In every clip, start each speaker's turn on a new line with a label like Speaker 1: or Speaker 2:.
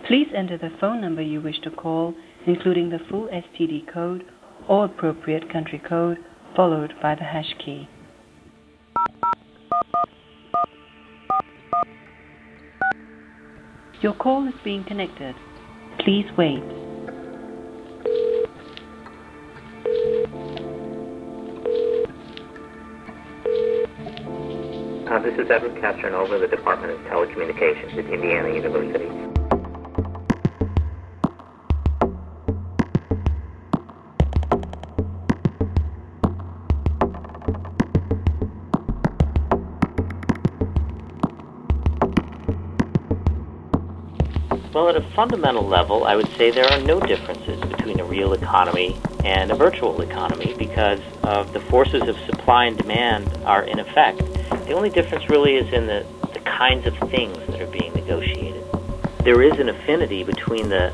Speaker 1: Please enter the phone number you wish to call, including the full STD code or appropriate country code, followed by the hash key. Your call is being connected. Please wait.
Speaker 2: This is Edward Castronova, the Department of Telecommunications at Indiana University. Well, at a fundamental level, I would say there are no differences between a real economy and a virtual economy because of the forces of supply and demand are in effect. The only difference really is in the kinds of things that are being negotiated. There is an affinity between the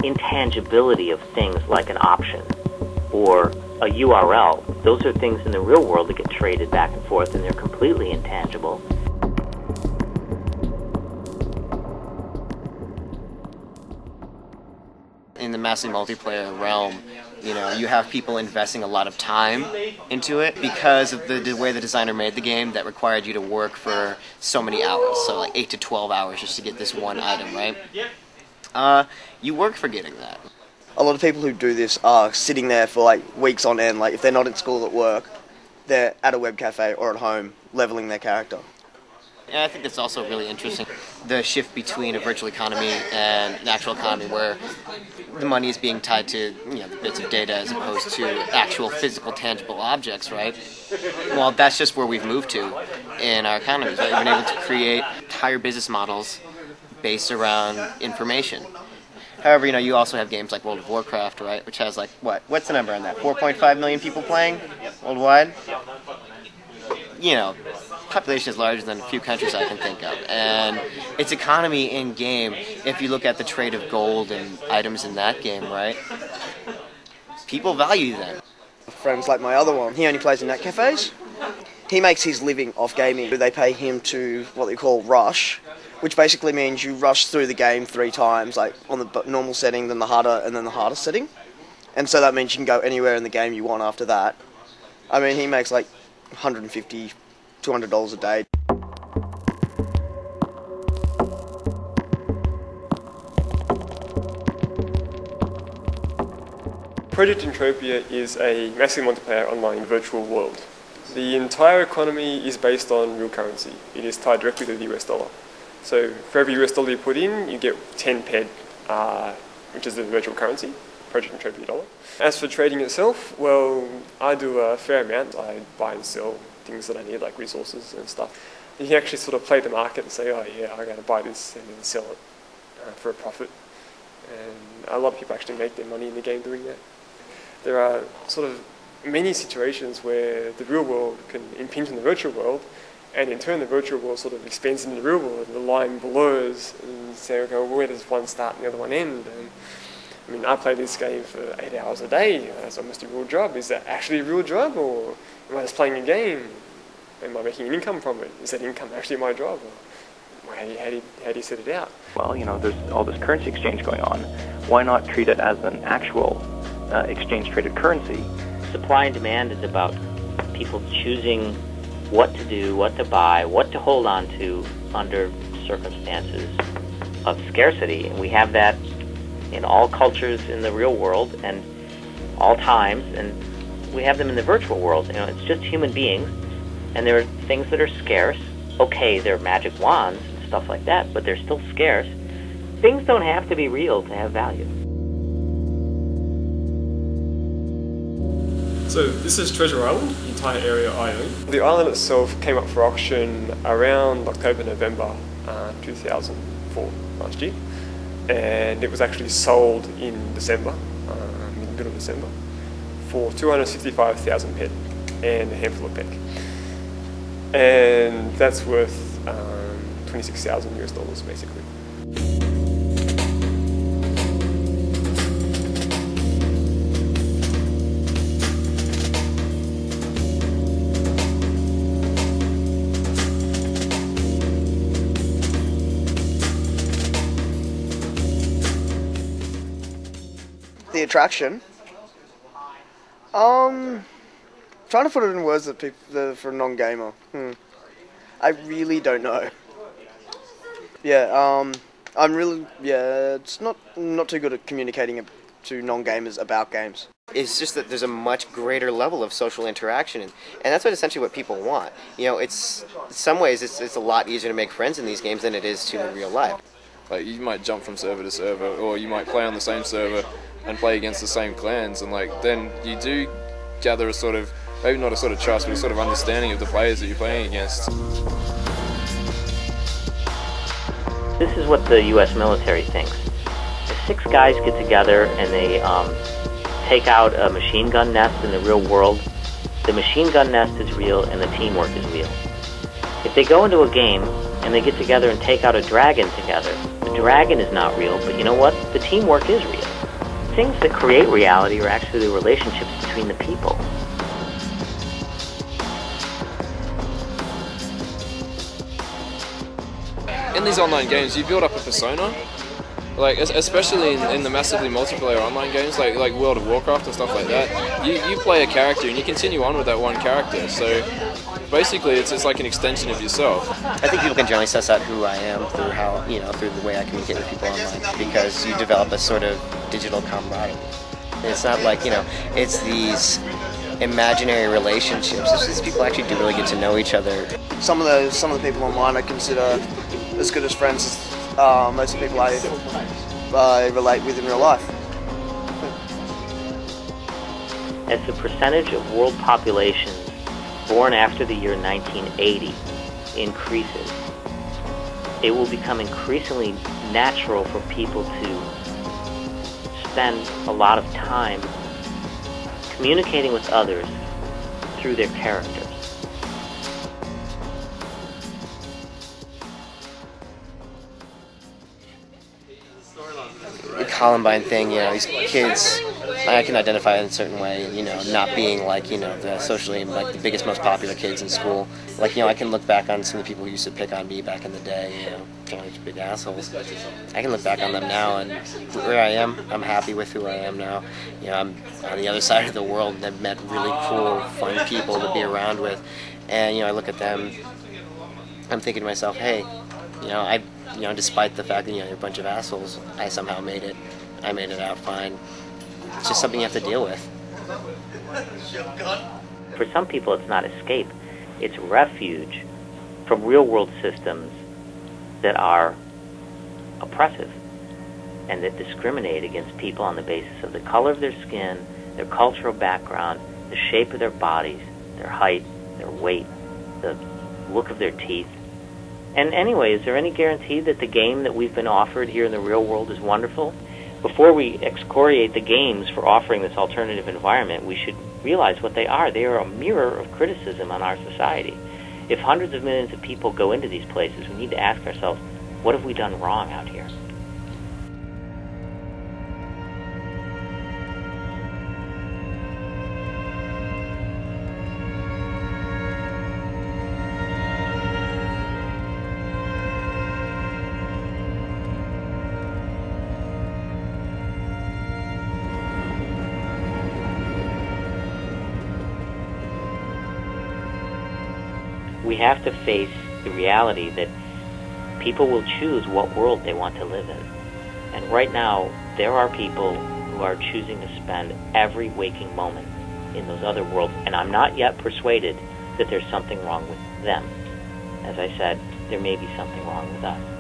Speaker 2: intangibility of things like an option or a URL. Those are things in the real world that get traded back and forth, and they're completely intangible.
Speaker 3: In the massive multiplayer realm, you have people investing a lot of time into it because of the way the designer made the game that required you to work for so many hours, so like 8 to 12 hours just to get this one item, right? You work for getting that.
Speaker 4: A lot of people who do this are sitting there for like weeks on end, like if they're not in school at work, they're at a web cafe or at home leveling their character.
Speaker 3: And I think that's also really interesting, the shift between a virtual economy and an actual economy where the money is being tied to the bits of data as opposed to actual physical, tangible objects, right? Well, that's just where we've moved to in our economies, right? We've been able to create entire business models based around information. However, you also have games like World of Warcraft, right, which has what's the number on that? 4.5 million people playing worldwide? Population is larger than a few countries I can think of, and its economy in game, if you look at the trade of gold and items in that game, right, people value them.
Speaker 4: Friends like my other one, he only plays in net cafes. He makes his living off gaming. They pay him to what they call rush, which basically means you rush through the game 3 times, like on the normal setting, then the harder, and then the hardest setting. And so that means you can go anywhere in the game you want after that. I mean, he makes like $150, $200 a day.
Speaker 5: Project Entropia is a massive multiplayer online virtual world. The entire economy is based on real currency. It is tied directly to the US dollar. So for every US dollar you put in, you get 10 PED, which is the virtual currency, Project Entropia dollar. As for trading itself, well, I do a fair amount. I buy and sell things that I need, like resources and stuff. You can actually sort of play the market and say, oh yeah, I'm going to buy this and then sell it for a profit. And a lot of people actually make their money in the game doing that. There are sort of many situations where the real world can impinge on the virtual world, and in turn the virtual world sort of expands into the real world, and the line blurs, and say, okay, well, where does one start and the other one end? And, I mean, I play this game for 8 hours a day. That's almost a real job. Is that actually a real job, or am I just playing a game? Am I making an income from it? Is that income actually my job? Or how do you set it out?
Speaker 6: Well, there's all this currency exchange going on. Why not treat it as an actual exchange-traded currency?
Speaker 2: Supply and demand is about people choosing what to do, what to buy, what to hold on to under circumstances of scarcity. And we have that in all cultures in the real world and all times, and we have them in the virtual world. It's just human beings, and there are things that are scarce. Okay, they're magic wands and stuff like that, but they're still scarce. Things don't have to be real to have value.
Speaker 5: So this is Treasure Island, the entire area I own. The island itself came up for auction around October, November 2004, last year. And it was actually sold in December, middle of December, for 265,000 PED and a handful of PEC. And that's worth 26,000 US dollars basically.
Speaker 4: The attraction. Trying to put it in words that for a non-gamer. I really don't know. Yeah, it's not too good at communicating to non-gamers about games.
Speaker 3: It's just that there's a much greater level of social interaction, and that's essentially what people want. You know, it's in some ways it's a lot easier to make friends in these games than it is to in real life.
Speaker 7: Like, you might jump from server to server, or you might play on the same server and play against the same clans, and then you do gather a sort of, maybe not a sort of trust, but a sort of understanding of the players that you're playing against.
Speaker 2: This is what the U.S. military thinks. If 6 guys get together and they take out a machine gun nest in the real world, the machine gun nest is real and the teamwork is real. If they go into a game and they get together and take out a dragon together, the dragon is not real, but you know what? The teamwork is real. Things that create reality are actually the relationships between the people.
Speaker 7: In these online games, you build up a persona, like especially in the massively multiplayer online games, like World of Warcraft and stuff like that. You play a character and you continue on with that one character. So basically, it's like an extension of yourself.
Speaker 3: I think people can generally suss out who I am through how, through the way I communicate with people online, because you develop a sort of digital camaraderie. It's not like, it's these imaginary relationships. It's just people actually do really get to know each other.
Speaker 4: Some of the people online I consider as good as friends as most of the people I relate with in real life.
Speaker 2: As the percentage of world populations born after the year 1980 increases, it will become increasingly natural for people to spend a lot of time communicating with others through their characters.
Speaker 3: The Columbine thing, these kids, I can identify in a certain way, not being like, the socially, like the biggest, most popular kids in school. Like, I can look back on some of the people who used to pick on me back in the day, kind of big assholes. I can look back on them now, and where I am, I'm happy with who I am now. I'm on the other side of the world, and I've met really cool, fun people to be around with. And, I look at them, I'm thinking to myself, hey, despite the fact that, you're a bunch of assholes, I somehow made it. I made it out fine. It's just something you have to deal with.
Speaker 2: For some people, it's not escape. It's refuge from real-world systems that are oppressive and that discriminate against people on the basis of the color of their skin, their cultural background, the shape of their bodies, their height, their weight, the look of their teeth. And anyway, is there any guarantee that the game that we've been offered here in the real world is wonderful? Before we excoriate the games for offering this alternative environment, we should realize what they are. They are a mirror of criticism on our society. If hundreds of millions of people go into these places, we need to ask ourselves, what have we done wrong out here? We have to face the reality that people will choose what world they want to live in. And right now, there are people who are choosing to spend every waking moment in those other worlds, and I'm not yet persuaded that there's something wrong with them. As I said, there may be something wrong with us.